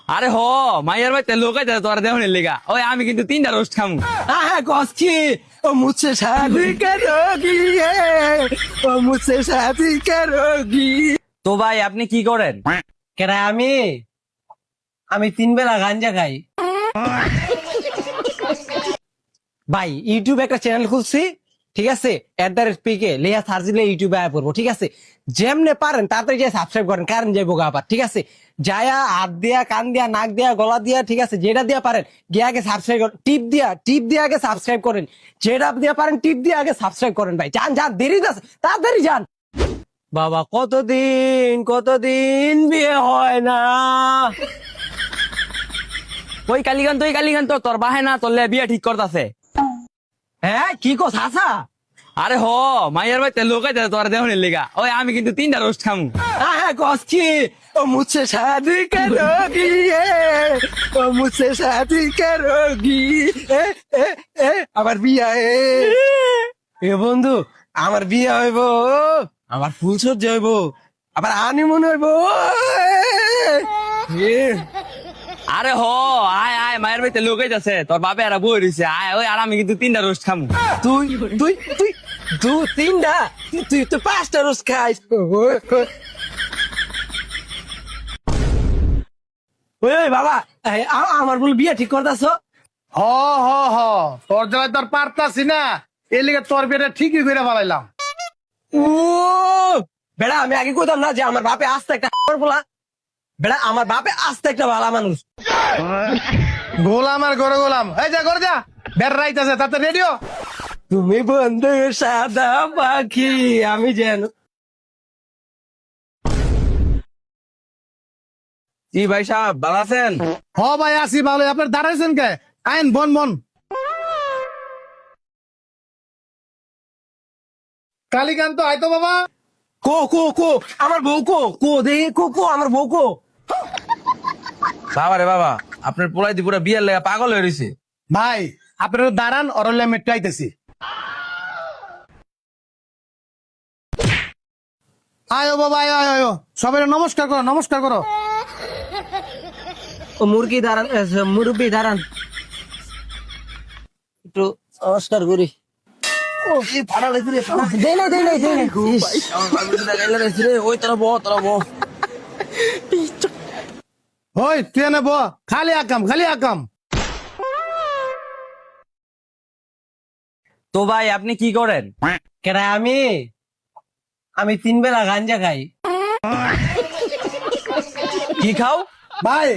আরে হ মাইয়ার ভাই তেল লোকাই তোর দেহনের লিগা ওই আমি কিন্তু 3টা রোস্ট খামু। हाँ कौस की ओ मुझसे शादी करोगी ओ मुझसे शादी करोगी। তো ভাই আপনি কি করেন? কেরা আমি 3 বেলা গাঞ্জা খাই ভাই। ইউটিউবে একটা চ্যানেল খুলছি, ঠিক আছে, @PK লেয়া সার্চ দিলে ইউটিউবে আয় পড়বো, ঠিক আছে। যেমনে পারেন তাড়াতাড়ি যে সাবস্ক্রাইব করেন, কারণ যাইবো গা আবার, ঠিক আছে। যায়া হাত দিয়া, কান দিয়া, নাক দিয়া, গলা দিয়া, ঠিক আছে, যেটা দিয়া পারেন গিয়ে আগে সাবস্ক্রাইব করেন। টিপ দিয়া আগে সাবস্ক্রাইব করেন, যেটা দিয়া পারেন টিপ দিয়ে আগে সাবস্ক্রাইব করেন ভাই। যান দেরি আছে, তাড়াতাড়ি যান। বাবা কতদিন বিয়ে হয় না। ওই কালিগান তো তোর বাহে না তোর বিয়া ঠিক করতেছে। হ্যাঁ কি কস হাসা। আরে হ মাইয়ার ভাই তেল লোকাই তোর দেহনের লিগা ওই আমি কিন্তু 3টা রোস্ট খামু। हाँ कौस की ओ मुझसे शादी करोगी ओ मुझसे शादी करोगी আমার বিয়া এ বন্ধু, আমার বিয়া হইব, আমার ফুল সজ্জা হইব, আবার হানিমুন হইব। আরে হ আয় আয় মায়ের ভাই তেল লোকাই যাচ্ছে তোর বাপে এরা বই রইছে আয় ওই আর আমি কিন্তু 3টা রোস্ট খামু। তুই তুই তুই তুই 3টা, তুই তো 5টা রোজ খাইস। ওই বাবা, আমার বল বিয়া ঠিক করতেছ? হ হ হ তোর জায়গায় তোর পারতাছি না, এই লিগে তোর বিয়েটা ঠিকই করে ফেলাইলাম। ও বেড়া, আমি আগে কইতাম না যে আমার বাপে আস্তে একটা বলা। বেড়া আমার বাপে আস্তে একটা ভালো মানুষ। গোলাম আর গরো গোলাম, এই যা করে যা, বের রাইতাছে তাতে রেডিও। তুমি বন্ধু সাদা পাখি, আমি যেন। জি ভাই সাহেব ভালো আছেন? হ ভাই আসি ভালো, আপনার দাঁড়াইছেন কে? আইন বন কালীকান্ত আইতো বাবা। কো আমার বউ কো দেখি কো আমার বউ কো। বাবা রে বাবা আপনার পোলাই দি পুরা বিয়ার লেগা পাগল হয়ে রইছে। ভাই আপনার দাঁড়ান, অরলে আমি একটু আইতেছি। আয়ো বাবা আয়ো, সবাই নমস্কার করো। ও মুরগি দাঁড়ান, মুরব্বী দাঁড়ান, একটু নমস্কার করি। দেই নাই। ওই তোরা বহ ওই তুই এনে ব, খালি আকাম। তো ভাই আপনি কি করেন? কেরা আমি 3 বেলা গাঞ্জা খাই। কি খাও? ভাই